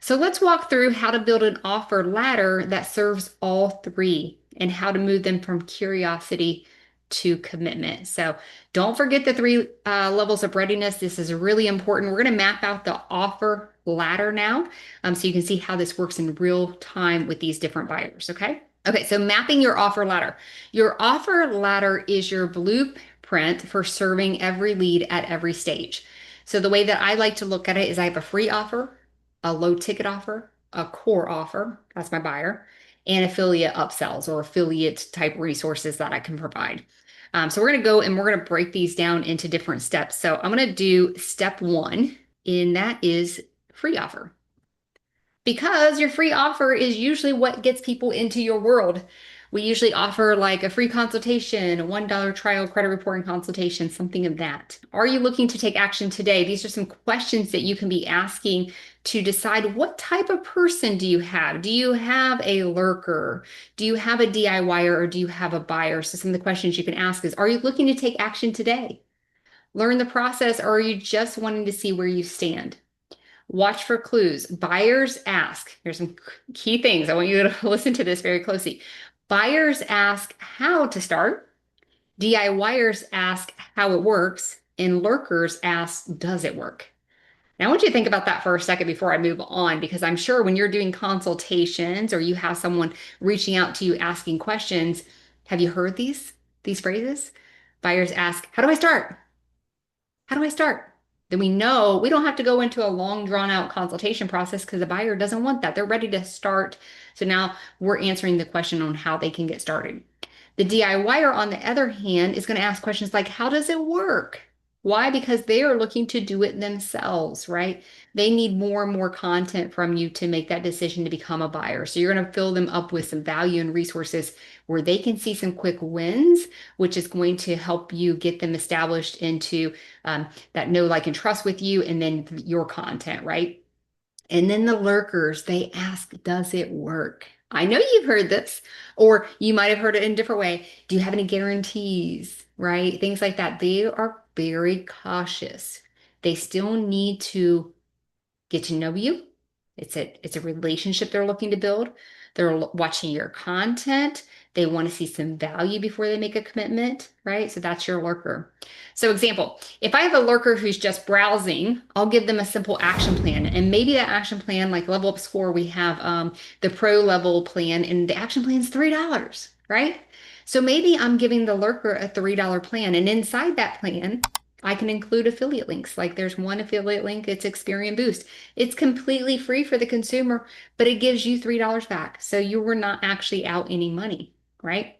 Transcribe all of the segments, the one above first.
So let's walk through how to build an offer ladder that serves all three and how to move them from curiosity to commitment. So don't forget the three levels of readiness. This is really important. We're going to map out the offer ladder now so you can see how this works in real time with these different buyers. Okay. Okay. So mapping your offer ladder. Your offer ladder is your blueprint for serving every lead at every stage. So the way that I like to look at it is I have a free offer, a low ticket offer, a core offer, that's my buyer, and affiliate upsells or affiliate type resources that I can provide. So we're going to go and we're going to break these down into different steps. So I'm going to do step one, and that is free offer because your free offer is usually what gets people into your world. We usually offer like a free consultation, a $1 trial credit reporting consultation, something of that. Are you looking to take action today? These are some questions that you can be asking to decide what type of person do you have? Do you have a lurker? Do you have a DIYer or do you have a buyer? So some of the questions you can ask is, are you looking to take action today? Learn the process, or are you just wanting to see where you stand? Watch for clues. Buyers ask, here's some key things. I want you to listen to this very closely. Buyers ask how to start. DIYers ask how it works. And lurkers ask, does it work? Now, I want you to think about that for a second before I move on, because I'm sure when you're doing consultations or you have someone reaching out to you asking questions, have you heard these phrases? Buyers ask, how do I start? How do I start? Then we know we don't have to go into a long drawn out consultation process because the buyer doesn't want that. They're ready to start. So now we're answering the question on how they can get started. The DIYer, on the other hand, is going to ask questions like, how does it work? Why? Because they are looking to do it themselves, right? They need more and more content from you to make that decision to become a buyer. So you're going to fill them up with some value and resources where they can see some quick wins, which is going to help you get them established into that know, like, and trust with you, and then your content, right? And then the lurkers, they ask, does it work? I know you've heard this, or you might have heard it in a different way. Do you have any guarantees, right? Things like that. They are very cautious. They still need to get to know you. It's a relationship they're looking to build. They're watching your content. They want to see some value before they make a commitment, right? So that's your lurker. So example, if I have a lurker who's just browsing, I'll give them a simple action plan. And maybe that action plan, like LevelUp Score, we have the pro level plan, and the action plan is $3, right? So maybe I'm giving the lurker a $3 plan. And inside that plan, I can include affiliate links. Like there's one affiliate link, it's Experian Boost. It's completely free for the consumer, but it gives you $3 back. So you were not actually out any money, right?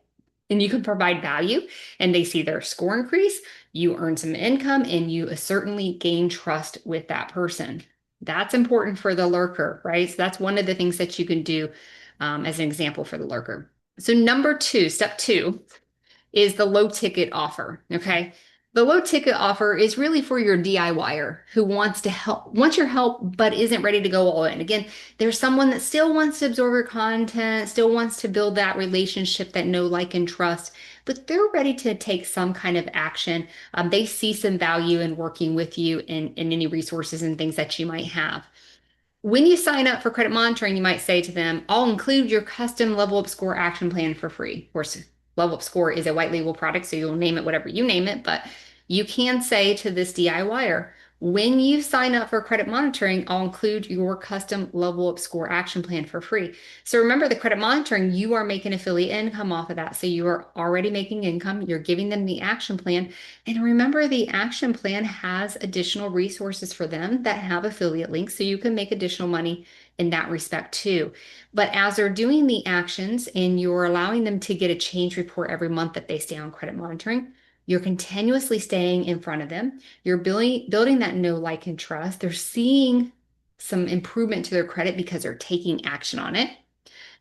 And you can provide value and they see their score increase, you earn some income, and you certainly gain trust with that person. That's important for the lurker, right? So that's one of the things that you can do as an example for the lurker. So number two, step two, is the low ticket offer. Okay. The low ticket offer is really for your DIYer who wants your help, but isn't ready to go all in. Again, there's someone that still wants to absorb your content, still wants to build that relationship, that know, like, and trust, but they're ready to take some kind of action. They see some value in working with you in any resources and things that you might have. When you sign up for credit monitoring, you might say to them, I'll include your custom LevelUp Score action plan for free. Of course, LevelUp Score is a white label product, so you'll name it whatever you name it, but you can say to this DIYer, when you sign up for credit monitoring, I'll include your custom LevelUp Score action plan for free. So remember, the credit monitoring, you are making affiliate income off of that. So you are already making income. You're giving them the action plan. And remember, the action plan has additional resources for them that have affiliate links. So you can make additional money in that respect too. But as they're doing the actions and you're allowing them to get a change report every month that they stay on credit monitoring, you're continuously staying in front of them. You're building that know, like, and trust. They're seeing some improvement to their credit because they're taking action on it.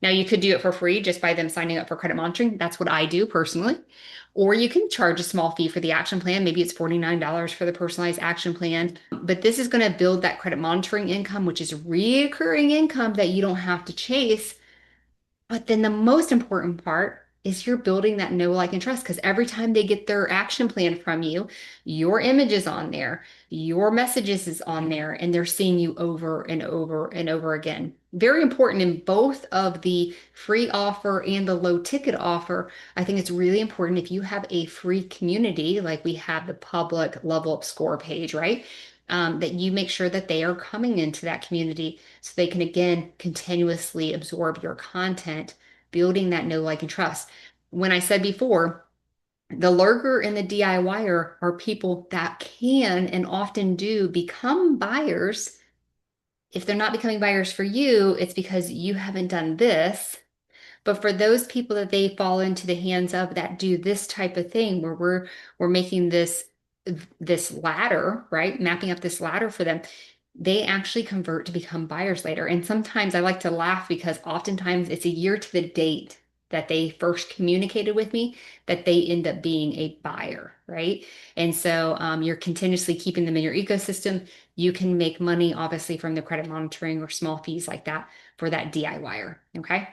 Now, you could do it for free just by them signing up for credit monitoring. That's what I do personally. Or you can charge a small fee for the action plan. Maybe it's $49 for the personalized action plan. But this is going to build that credit monitoring income, which is recurring income that you don't have to chase. But then the most important part is you're building that know, like, and trust because every time they get their action plan from you, your image is on there, your messages is on there, and they're seeing you over and over and over again. Very important in both of the free offer and the low ticket offer. I think it's really important if you have a free community, like we have the public Level Up Score page, right? That you make sure that they are coming into that community so they can, again, continuously absorb your content, building that know, like, and trust. When I said before, the lurker and the DIYer are people that can and often do become buyers. If they're not becoming buyers for you, it's because you haven't done this. But for those people that they fall into the hands of that do this type of thing, where we're making this ladder, right? Mapping up this ladder for them, they actually convert to become buyers later. And sometimes I like to laugh because oftentimes it's a year to the date that they first communicated with me that they end up being a buyer, right? And so you're continuously keeping them in your ecosystem. You can make money, obviously, from the credit monitoring or small fees like that for that DIYer, okay?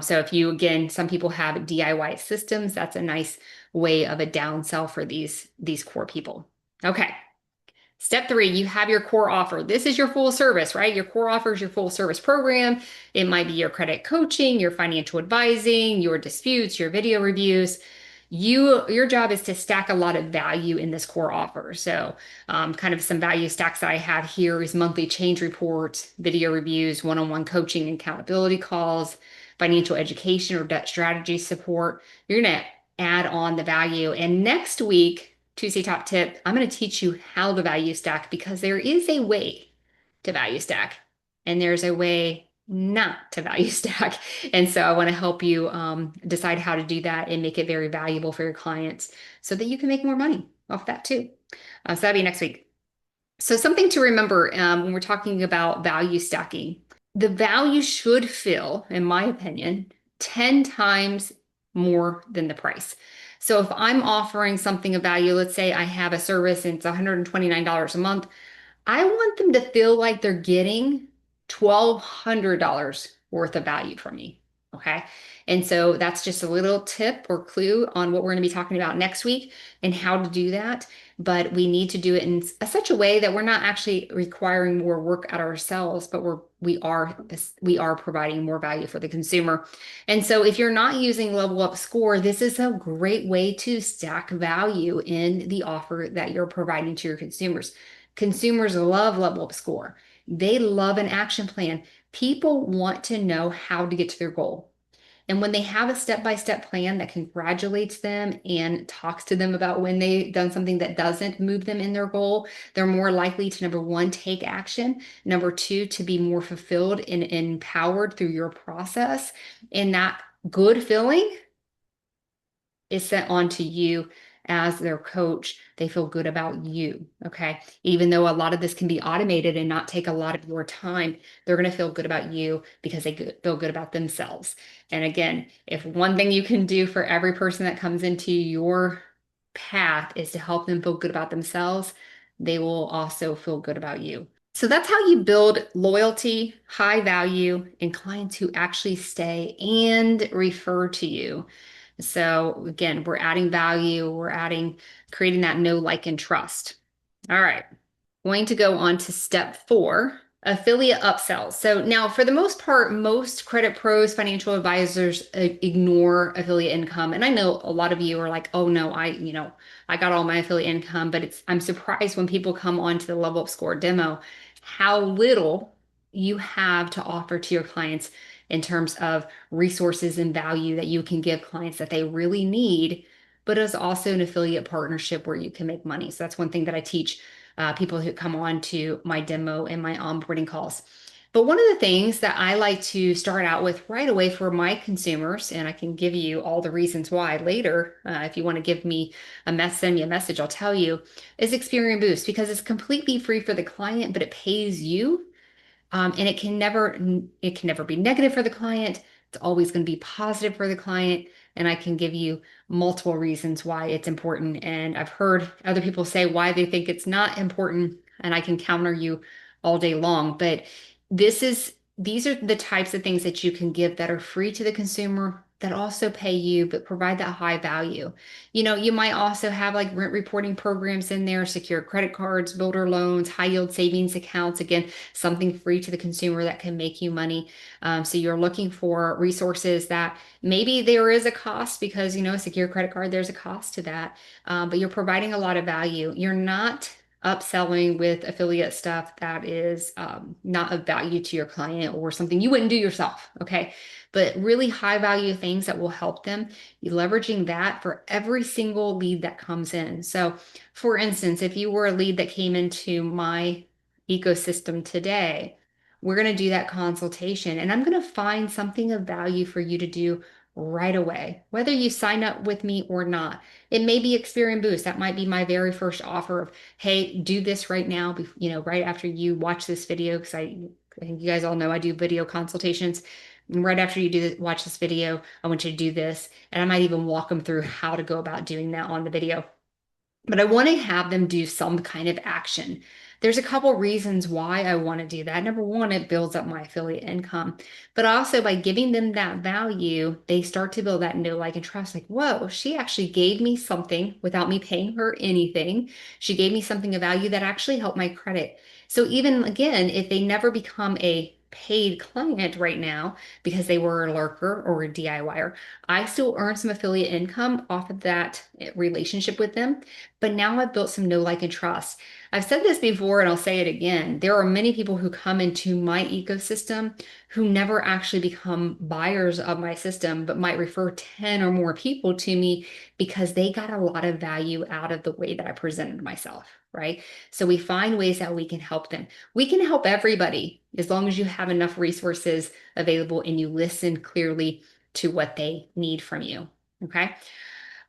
So if you, again, some people have DIY systems, that's a nice way of a downsell for these core people. Okay. Step three, you have your core offer. This is your full service, right? Your core offer is your full service program. It might be your credit coaching, your financial advising, your disputes, your video reviews. Your job is to stack a lot of value in this core offer. So, kind of some value stacks that I have here is monthly change reports, video reviews, one-on-one coaching and accountability calls, financial education or debt strategy support. You're going to add on the value. And next week, Tuesday top tip, I'm going to teach you how to value stack because there is a way to value stack and there's a way not to value stack. And so I want to help you decide how to do that and make it very valuable for your clients so that you can make more money off that too. So that'll be next week. So something to remember when we're talking about value stacking, the value should feel, in my opinion, 10 times more than the price. So if I'm offering something of value, let's say I have a service and it's $129 a month, I want them to feel like they're getting $1,200 worth of value from me. Okay. And so that's just a little tip or clue on what we're going to be talking about next week and how to do that. But we need to do it in such a way that we're not actually requiring more work out of ourselves, but we are providing more value for the consumer. And so if you're not using Level Up Score, this is a great way to stack value in the offer that you're providing to your consumers. Consumers love Level Up Score. They love an action plan. People want to know how to get to their goal. And when they have a step-by-step plan that congratulates them and talks to them about when they've done something that doesn't move them in their goal, they're more likely to, number one, take action. Number two, to be more fulfilled and empowered through your process. And that good feeling is sent on to you as their coach. They feel good about you. Okay. Even though a lot of this can be automated and not take a lot of your time, they're going to feel good about you because they feel good about themselves. And again, if one thing you can do for every person that comes into your path is to help them feel good about themselves, they will also feel good about you. So that's how you build loyalty, high value, and clients who actually stay and refer to you. So again, we're adding value, creating that know, like, and trust. All right, going to go on to step 4, affiliate upsells. So now for the most part, most credit pros, financial advisors ignore affiliate income. And I know a lot of you are like, oh no, I got all my affiliate income, but I'm surprised when people come onto the Level Up Score demo, how little you have to offer to your clients in terms of resources and value that you can give clients that they really need, but it's also an affiliate partnership where you can make money. So that's one thing that I teach people who come on to my demo and my onboarding calls. But one of the things that I like to start out with right away for my consumers, and I can give you all the reasons why later, if you want to give me send me a message, I'll tell you, is Experience Boost because it's completely free for the client, but it pays you. And it can never be negative for the client. It's always going to be positive for the client. And I can give you multiple reasons why it's important. And I've heard other people say why they think it's not important, and I can counter you all day long. But these are the types of things that you can give that are free to the consumer that also pay you but provide that high value. You might also have like rent reporting programs in there, secure credit cards, builder loans, high yield savings accounts. Again, something free to the consumer that can make you money. So you're looking for resources that maybe there is a cost because, a secure credit card, there's a cost to that. But you're providing a lot of value. You're not upselling with affiliate stuff that is not of value to your client or something you wouldn't do yourself. Okay. But really high value things that will help them, you leveraging that for every single lead that comes in. So, for instance, if you were a lead that came into my ecosystem today, we're going to do that consultation and I'm going to find something of value for you to do right away, whether you sign up with me or not. It may be Experian Boost. That might be my very first offer of, hey, do this right now, right after you watch this video, because I think you guys all know I do video consultations. And right after you watch this video, I want you to do this. And I might even walk them through how to go about doing that on the video. But I want to have them do some kind of action. There's a couple reasons why I want to do that. Number one, it builds up my affiliate income. But also by giving them that value, they start to build that know, like, and trust. Like, whoa, she actually gave me something without me paying her anything. She gave me something of value that actually helped my credit. So even again, if they never become a paid client right now because they were a lurker or a DIYer, I still earn some affiliate income off of that relationship with them. But now I've built some know, like, and trust. I've said this before and I'll say it again. There are many people who come into my ecosystem who never actually become buyers of my system, but might refer 10 or more people to me because they got a lot of value out of the way that I presented myself, right? So we find ways that we can help them. We can help everybody as long as you have enough resources available and you listen clearly to what they need from you. Okay.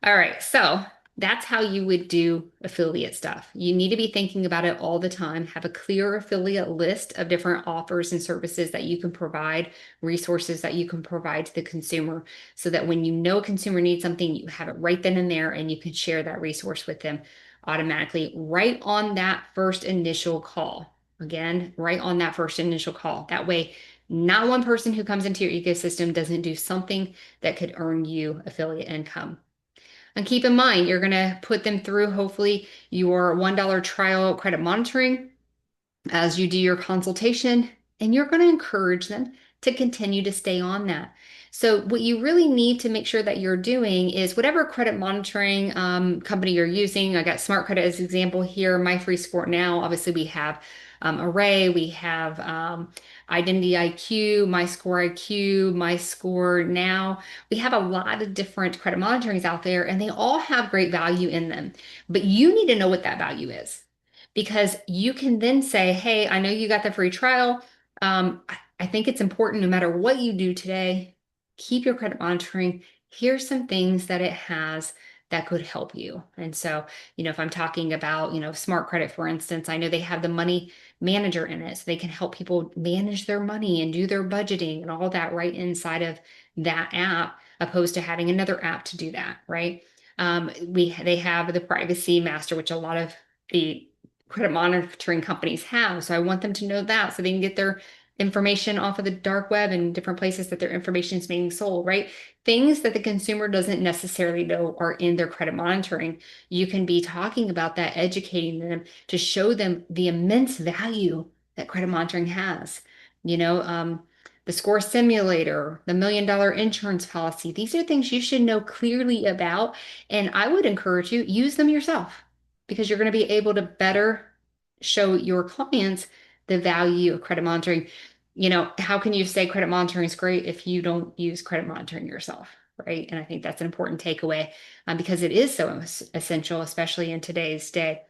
All right. So that's how you would do affiliate stuff. You need to be thinking about it all the time. Have a clear affiliate list of different offers and services that you can provide, resources that you can provide to the consumer, so that when you know a consumer needs something, you have it right then and there and you can share that resource with them automatically right on that first initial call. Again, right on that first initial call. That way, not one person who comes into your ecosystem doesn't do something that could earn you affiliate income. And keep in mind, you're going to put them through hopefully your $1 trial credit monitoring as you do your consultation, and you're going to encourage them to continue to stay on that. So what you really need to make sure that you're doing is whatever credit monitoring company you're using. I got Smart Credit as an example here. My free score now, obviously we have Array, we have Identity IQ, My Score IQ, My Score Now. We have a lot of different credit monitorings out there, and they all have great value in them. But you need to know what that value is, because you can then say, hey, I know you got the free trial. I think it's important no matter what you do today, keep your credit monitoring. Here's some things that it has that could help you. And so, if I'm talking about, Smart Credit, for instance, I know they have the money manager in it. So they can help people manage their money and do their budgeting and all that right inside of that app, opposed to having another app to do that, right? They have the Privacy Master, which a lot of the credit monitoring companies have. So I want them to know that so they can get their information off of the dark web and different places that their information is being sold, right? Things that the consumer doesn't necessarily know are in their credit monitoring. You can be talking about that, educating them to show them the immense value that credit monitoring has. The score simulator, the $1 million insurance policy, these are things you should know clearly about. And I would encourage you, use them yourself, because you're going to be able to better show your clients the value of credit monitoring. How can you say credit monitoring is great if you don't use credit monitoring yourself, right? And I think that's an important takeaway because it is so essential, especially in today's day.